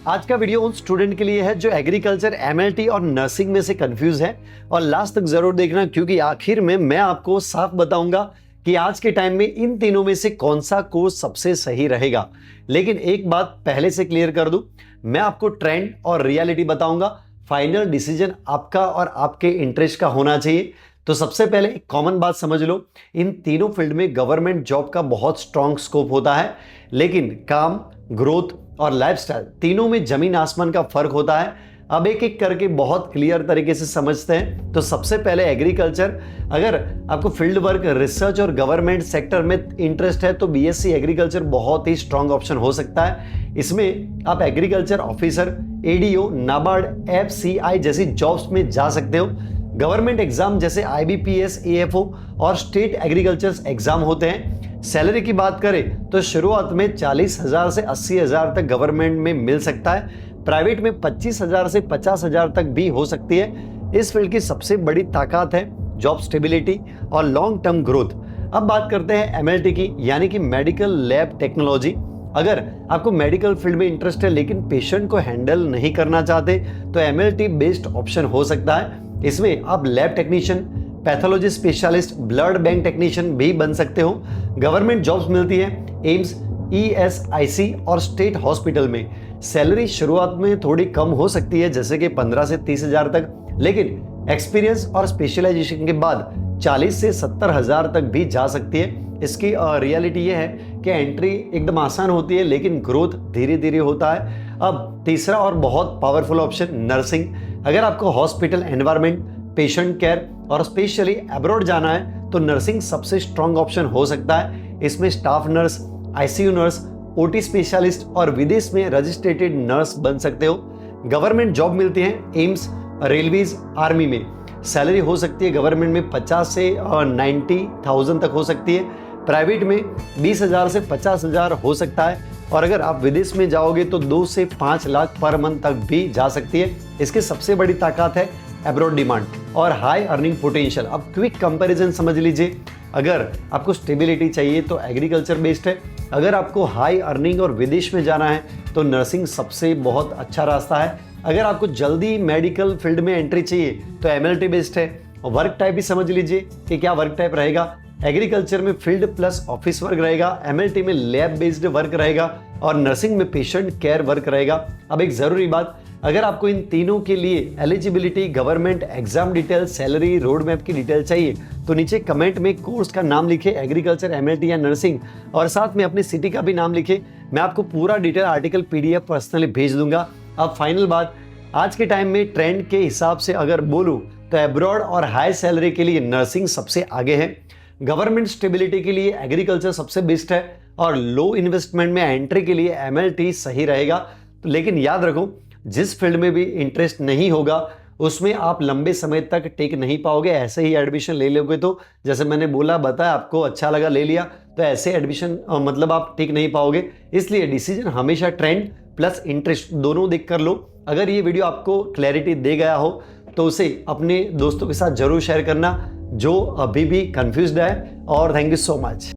आज का वीडियो उन स्टूडेंट के लिए है जो एग्रीकल्चर, एमएलटी और नर्सिंग में से कंफ्यूज है और लास्ट तक जरूर देखना, क्योंकि आखिर में मैं आपको साफ बताऊंगा कि आज के टाइम में इन तीनों में से कौन सा कोर्स सबसे सही रहेगा। लेकिन एक बात पहले से क्लियर कर दूं, मैं आपको ट्रेंड और रियलिटी बताऊंगा। फाइनल डिसीजन आपका और आपके इंटरेस्ट का होना चाहिए। तो सबसे पहले एक कॉमन बात समझ लो, इन तीनों फील्ड में गवर्नमेंट जॉब का बहुत स्ट्रांग स्कोप होता है, लेकिन काम, ग्रोथ और लाइफस्टाइल तीनों में जमीन आसमान का फर्क होता है। अब एक एक करके बहुत क्लियर तरीके से समझते हैं। तो सबसे पहले एग्रीकल्चर, अगर आपको फील्ड वर्क, रिसर्च और गवर्नमेंट सेक्टर में इंटरेस्ट है तो बीएससी एग्रीकल्चर बहुत ही स्ट्रांग ऑप्शन हो सकता है। इसमें आप agriculture officer, ADO, NABARD, FCI जैसी जॉब्स में जा सकते हो। गवर्नमेंट एग्जाम जैसे आईबीपीएस, एएफओ और स्टेट एग्रीकल्चर एग्जाम होते हैं। सैलरी की बात करें तो शुरुआत में 40,000 से 80,000 तक गवर्नमेंट में मिल सकता है। प्राइवेट में 25,000 से 50,000 तक भी हो सकती है। इस फील्ड की सबसे बड़ी ताकत है जॉब स्टेबिलिटी और लॉन्ग टर्म ग्रोथ। अब बात करते हैं एमएलटी की, यानी कि मेडिकल लैब टेक्नोलॉजी। अगर आपको मेडिकल फील्ड में इंटरेस्ट है लेकिन पेशेंट को हैंडल नहीं करना चाहते तो एमएलटी बेस्ड ऑप्शन हो सकता है। इसमें आप lab technician, pathology specialist, blood bank technician भी बन सकते हो। गवर्नमेंट जॉब्स मिलती है एम्स, ईएसआईसी और स्टेट हॉस्पिटल में। सैलरी शुरुआत में थोड़ी कम हो सकती है, जैसे कि 15 से 30,000 तक, लेकिन एक्सपीरियंस और स्पेशलाइजेशन के बाद 40 से 70,000 तक भी जा सकती है। इसकी रियलिटी ये है कि एंट्री एकदम आसान होती है, लेकिन ग्रोथ धीरे धीरे होता है। अब तीसरा और बहुत पावरफुल ऑप्शन नर्सिंग। अगर आपको हॉस्पिटल एनवायरनमेंट, पेशेंट केयर और स्पेशली अब्रॉड जाना है तो नर्सिंग सबसे स्ट्रॉन्ग ऑप्शन हो सकता है। इसमें staff nurse, ICU nurse, OT specialist और विदेश में रजिस्ट्रेटेड नर्स बन सकते हो। गवर्नमेंट जॉब मिलती है एम्स, रेलवेज, आर्मी में। सैलरी हो सकती है गवर्नमेंट में 50 से 90,000 तक हो सकती है। प्राइवेट में 20,000 से 50,000 हो सकता है। और अगर आप विदेश में जाओगे तो 2 से 5 लाख पर मंथ तक भी जा सकती है। इसकी सबसे बड़ी ताकत है अब्रॉड डिमांड और हाई अर्निंग पोटेंशियल। अब क्विक कंपैरिजन समझ लीजिए, अगर आपको स्टेबिलिटी चाहिए तो एग्रीकल्चर बेस्ड है। अगर आपको हाई अर्निंग और विदेश में जाना है तो नर्सिंग सबसे बहुत अच्छा रास्ता है। अगर आपको जल्दी मेडिकल फील्ड में एंट्री चाहिए तो एमएलटी बेस्ड है। वर्क टाइप भी समझ लीजिए कि क्या वर्क टाइप रहेगा। एग्रीकल्चर में फील्ड प्लस ऑफिस वर्क रहेगा, एमएलटी में लैब बेस्ड वर्क रहेगा और नर्सिंग में पेशेंट केयर वर्क रहेगा। अब एक जरूरी बात, अगर आपको इन तीनों के लिए eligibility, government exam detail, salary, road map की डिटेल चाहिए तो नीचे कमेंट में कोर्स का नाम लिखे, एग्रीकल्चर, एमएलटी या नर्सिंग, और साथ में अपनी सिटी का भी नाम लिखे। मैं आपको पूरा डिटेल आर्टिकल पीडीएफ पर्सनली भेज दूंगा। अब फाइनल बात, आज के टाइम में ट्रेंड के हिसाब से अगर बोलूं तो अब्रॉड और हाई सैलरी के लिए नर्सिंग सबसे आगे है। गवर्नमेंट स्टेबिलिटी के लिए एग्रीकल्चर सबसे बेस्ट है और लो इन्वेस्टमेंट में एंट्री के लिए एमएलटी सही रहेगा। लेकिन याद रखो, जिस फील्ड में भी इंटरेस्ट नहीं होगा उसमें आप लंबे समय तक टिक नहीं पाओगे। ऐसे ही एडमिशन ले लोगे तो जैसे मैंने बोला, बताया, आपको अच्छा लगा ले लिया, तो ऐसे एडमिशन मतलब आप टिक नहीं पाओगे। इसलिए डिसीजन हमेशा ट्रेंड प्लस इंटरेस्ट दोनों देख कर लो। अगर ये वीडियो आपको क्लैरिटी दे गया हो तो उसे अपने दोस्तों के साथ जरूर शेयर करना जो अभी भी कंफ्यूज्ड है। और थैंक यू सो मच।